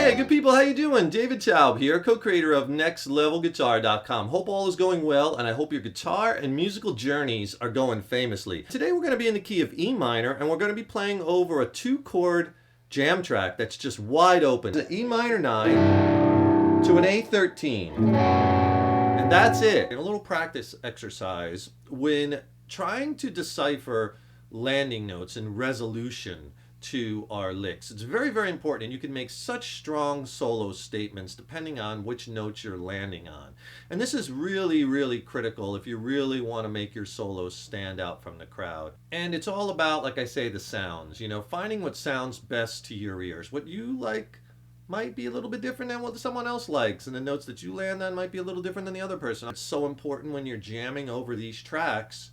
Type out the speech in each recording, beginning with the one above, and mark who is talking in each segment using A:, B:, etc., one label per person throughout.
A: Hey, good people, how you doing? David Taub here, co-creator of NextLevelGuitar.com. Hope all is going well, and I hope your guitar and musical journeys are going famously. Today we're going to be in the key of E minor, and we're going to be playing over a 2-chord jam track that's just wide open. It's an E minor 9 to an A13. And that's it. A little practice exercise when trying to decipher landing notes and resolution to our licks. It's very, very important, and you can make such strong solo statements depending on which notes you're landing on. And this is really, really critical if you really want to make your solos stand out from the crowd. And it's all about, like I say, the sounds. You know, finding what sounds best to your ears. What you like might be a little bit different than what someone else likes, and the notes that you land on might be a little different than the other person. It's so important when you're jamming over these tracks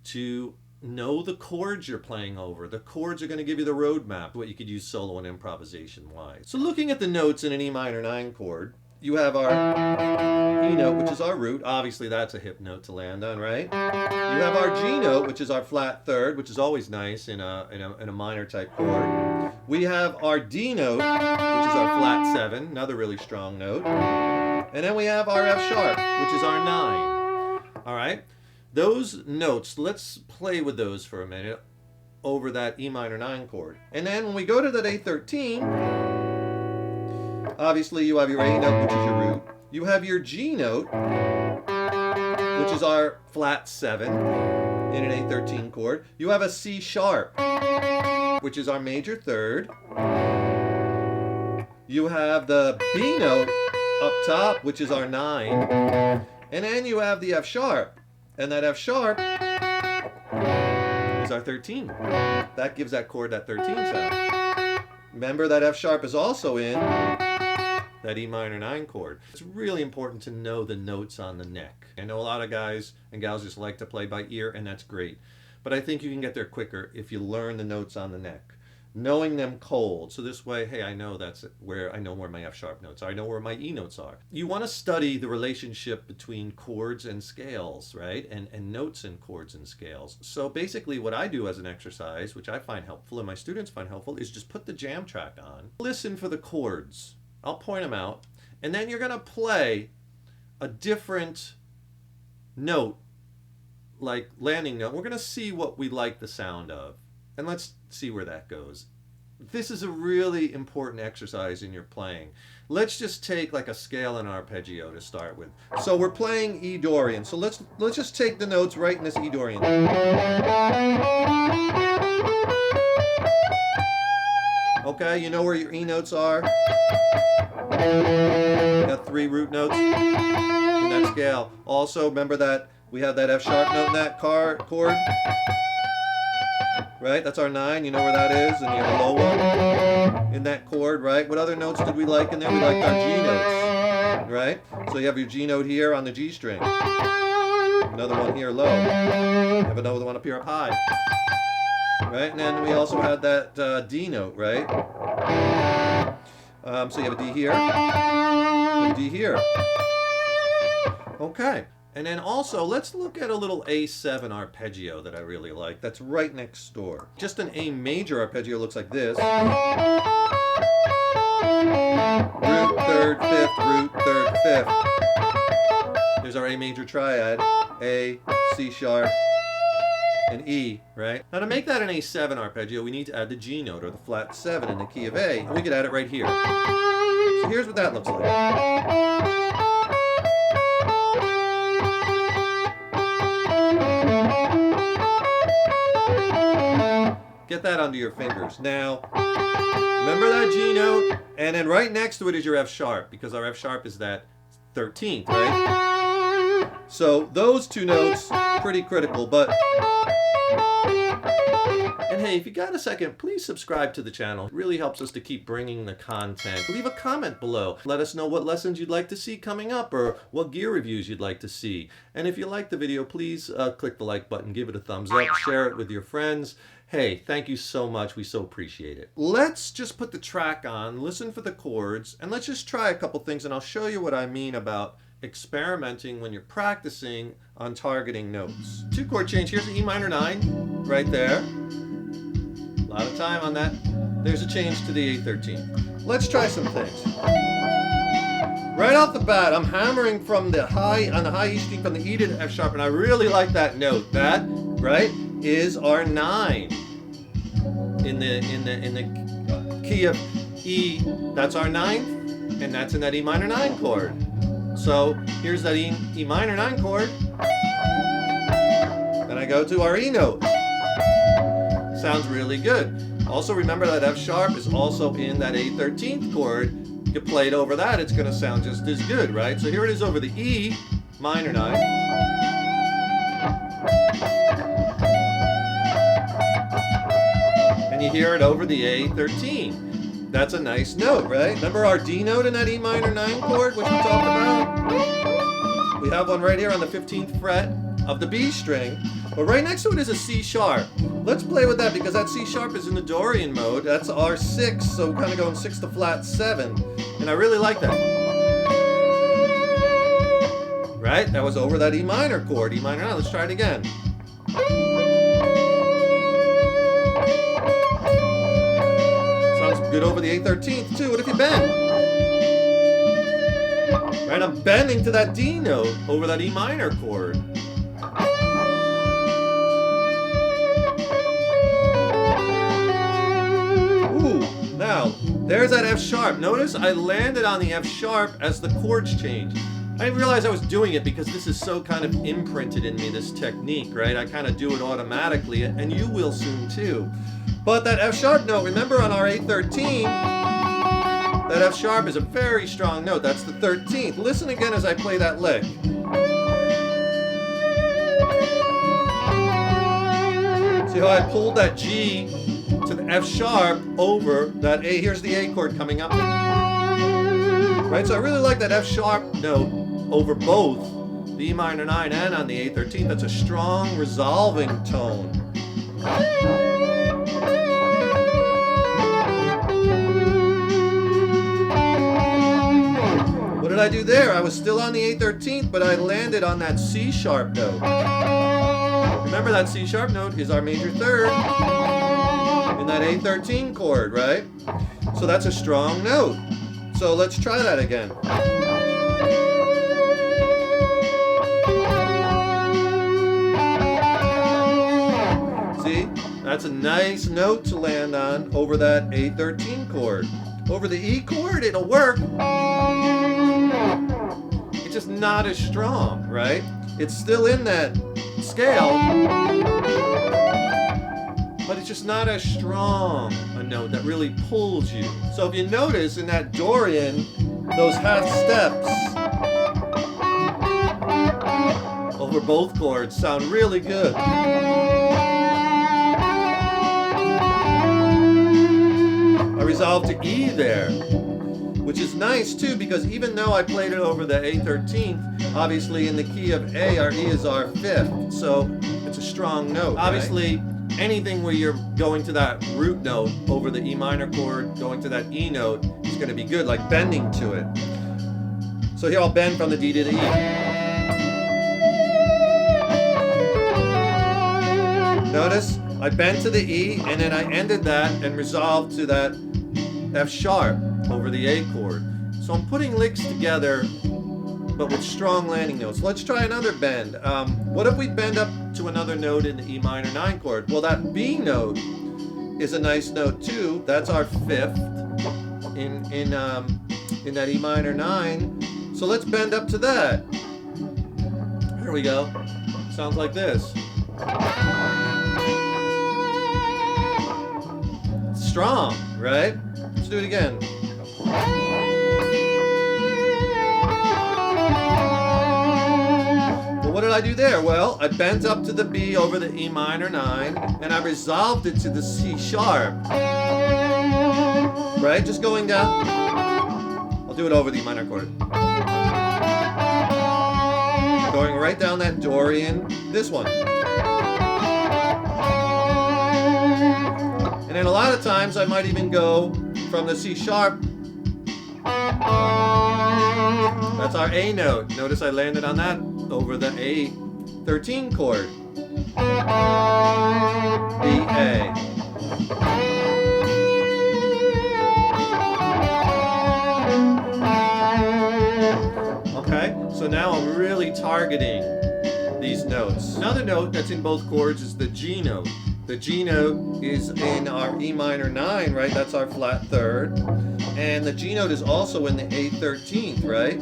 A: to know the chords you're playing over. The chords are going to give you the roadmap, what you could use solo and improvisation wise. So looking at the notes in an E minor 9 chord, you have our E note, which is our root. Obviously that's a hip note to land on, right? You have our G note, which is our flat third, which is always nice in a minor type chord. We have our D note, which is our flat 7, another really strong note. And then we have our F sharp, which is our 9. All right? Those notes, let's play with those for a minute over that E minor 9 chord. And then when we go to that A13, obviously you have your A note, which is your root. You have your G note, which is our flat 7 in an A13 chord. You have a C sharp, which is our major third. You have the B note up top, which is our 9. And then you have the F sharp. And that F sharp is our 13. That gives that chord that 13 sound. Remember that F sharp is also in that E minor 9 chord. It's really important to know the notes on the neck. I know a lot of guys and gals just like to play by ear, and that's great. But I think you can get there quicker if you learn the notes on the neck. Knowing them cold. So this way, hey, I know where my F sharp notes are. I know where my E notes are. You want to study the relationship between chords and scales, right? And notes and chords and scales. So basically what I do as an exercise, which I find helpful and my students find helpful, is just put the jam track on. Listen for the chords. I'll point them out. And then you're going to play a different note, like landing note. We're going to see what we like the sound of. And let's see where that goes. This is a really important exercise in your playing. Let's just take like a scale and arpeggio to start with. So we're playing E Dorian. So let's just take the notes right in this E Dorian. Okay, you know where your E notes are? You got 3 root notes in that scale. Also, remember that we have that F sharp note in that chord. Right, that's our 9, you know where that is, and you have a low one in that chord, right? What other notes did we like in there? We liked our G notes, right? So you have your G note here on the G string. Another one here low. You have another one up here up high. Right, and then we also had that D note, right? So you have a D here, and a D here. Okay. And then also, let's look at a little A7 arpeggio that I really like. That's right next door. Just an A major arpeggio looks like this. Root, third, fifth, root, third, fifth. There's our A major triad. A, C sharp, and E, right? Now to make that an A7 arpeggio, we need to add the G note, or the flat 7 in the key of A, and we could add it right here. So here's what that looks like. Get that under your fingers. Now, remember that G note? And then right next to it is your F sharp, because our F sharp is that 13th, right? So those two notes, pretty critical, but... And hey, if you got a second, please subscribe to the channel. It really helps us to keep bringing the content. Leave a comment below. Let us know what lessons you'd like to see coming up or what gear reviews you'd like to see. And if you liked the video, please click the like button, give it a thumbs up, share it with your friends. Hey, thank you so much. We so appreciate it. Let's just put the track on, listen for the chords, and let's just try a couple things, and I'll show you what I mean about experimenting when you're practicing on targeting notes. 2 chord change. Here's the E minor 9 right there. A lot of time on that. There's a change to the A13. Let's try some things. Right off the bat, I'm hammering from the high, on the high E string from the E to the F sharp, and I really like that note. That, right, is our 9 in the key of E. That's our 9th, and that's in that E minor 9 chord. So here's that E minor 9 chord. Then I go to our E note. Sounds really good. Also remember that F sharp is also in that A13th chord. You play it over that, it's going to sound just as good, right? So here it is over the E minor 9. And you hear it over the A13. That's a nice note, right? Remember our D note in that E minor 9 chord, which we talked about? We have one right here on the 15th fret of the B string. But right next to it is a C sharp. Let's play with that because that C sharp is in the Dorian mode. That's our 6, so we're kind of going 6 to flat 7. And I really like that. Right? That was over that E minor chord, E minor 9. Let's try it again. Sounds good over the A13th too. What if you bend? Right? I'm bending to that D note over that E minor chord. Now, there's that F sharp. Notice I landed on the F sharp as the chords change. I didn't realize I was doing it because this is so kind of imprinted in me, this technique, right? I kind of do it automatically, and you will soon too. But that F sharp note, remember on our A13, that F sharp is a very strong note. That's the 13th. Listen again as I play that lick. See how I pulled that G to the F sharp over that A. Here's the A chord coming up. Right, so I really like that F sharp note over both the E minor 9 and on the A13. That's a strong resolving tone. What did I do there? I was still on the A13th, but I landed on that C sharp note. Remember that C sharp note is our major 3rd. In that A13 chord, right? So that's a strong note. So let's try that again. See? That's a nice note to land on over that A13 chord. Over the E chord, it'll work. It's just not as strong, right? It's still in that scale, but it's just not as strong a note that really pulls you. So if you notice in that Dorian, those half steps over both chords sound really good. I resolved to E there, which is nice too, because even though I played it over the A13th, obviously in the key of A, our E is our 5th, so it's a strong note. Obviously, anything where you're going to that root note over the E minor chord, going to that E note, is going to be good, like bending to it. So here I'll bend from the D to the E. Notice I bent to the E and then I ended that and resolved to that F sharp over the A chord. So I'm putting licks together but with strong landing notes. Let's try another bend. What if we bend up to another note in the E minor 9 chord? Well, that B note is a nice note too. That's our 5th in that E minor 9. So let's bend up to that. Here we go. Sounds like this. strong, right? Let's do it again. Well, what did I do there? Well, I bent up to the B over the E minor 9, and I resolved it to the C sharp. Right? Just going down. I'll do it over the E minor chord. Going right down that Dorian, this one. And then a lot of times I might even go from the C sharp. That's our A note. Notice I landed on that over the A13 chord. B, A. Okay, so now I'm really targeting these notes. Another note that's in both chords is the G note. The G note is in our E minor 9, right? That's our flat third. And the G note is also in the A13th, right?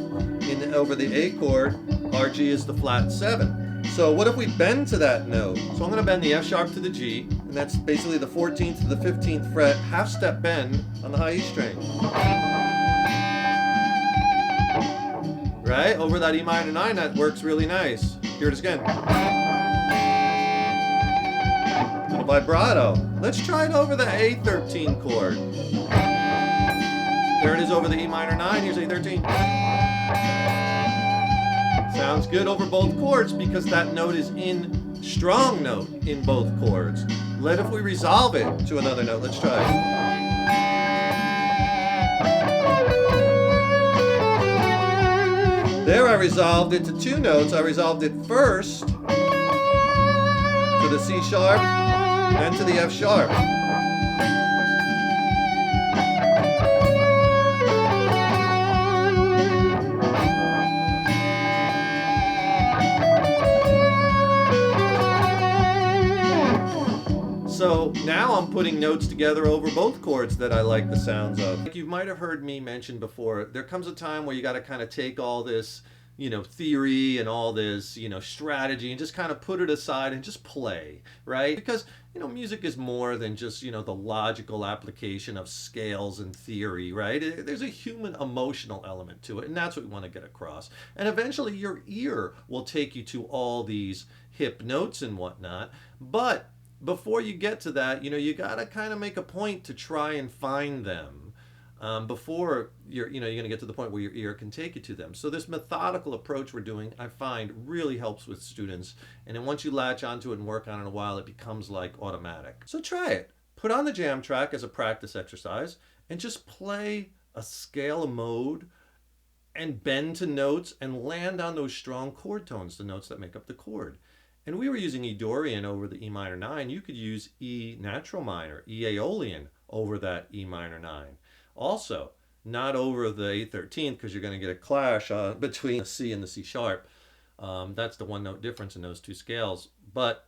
A: Over the A chord, our G is the flat 7. So what if we bend to that note? So I'm going to bend the F sharp to the G, and that's basically the 14th to the 15th fret, half step bend on the high E string. Right? Over that E minor 9, that works really nice. Here it is again. Little vibrato. Let's try it over the A13 chord. There it is over the E minor 9. Here's A13. Sounds good over both chords because that note is in strong note in both chords. If we resolve it to another note, let's try it. There I resolved it to two notes. I resolved it first to the C sharp, then to the F sharp. So now I'm putting notes together over both chords that I like the sounds of. Like you might have heard me mention before, there comes a time where you got to kind of take all this, theory and all this, strategy and just kind of put it aside and just play, right? Because, music is more than just, the logical application of scales and theory, right? There's a human emotional element to it, and that's what we want to get across. And eventually your ear will take you to all these hip notes and whatnot, but before you get to that, you gotta kind of make a point to try and find them before you're gonna get to the point where your ear can take you to them. So this methodical approach we're doing, I find, really helps with students. And then once you latch onto it and work on it a while, it becomes like automatic. So try it. Put on the jam track as a practice exercise and just play a scale, a mode, and bend to notes and land on those strong chord tones, the notes that make up the chord. And we were using E Dorian over the E minor 9. You could use E natural minor, E Aeolian over that E minor 9. Also, not over the A13 because you're going to get a clash between the C and the C sharp. That's the one note difference in those two scales. But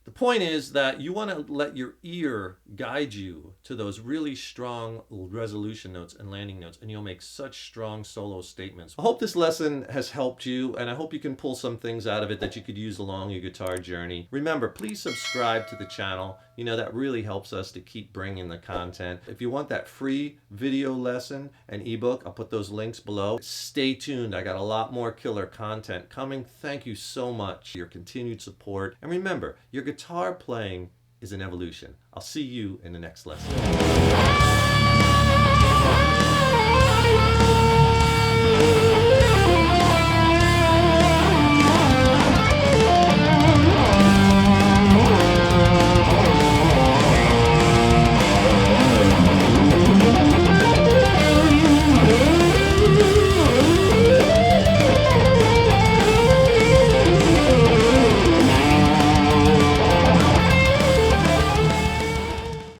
A: the point is that you want to let your ear guide you to those really strong resolution notes and landing notes, and you'll make such strong solo statements. I hope this lesson has helped you, and I hope you can pull some things out of it that you could use along your guitar journey. Remember, please subscribe to the channel. That really helps us to keep bringing the content. If you want that free video lesson and ebook, I'll put those links below. Stay tuned. I got a lot more killer content coming. Thank you so much for your continued support. And remember, your guitar playing is an evolution. I'll see you in the next lesson.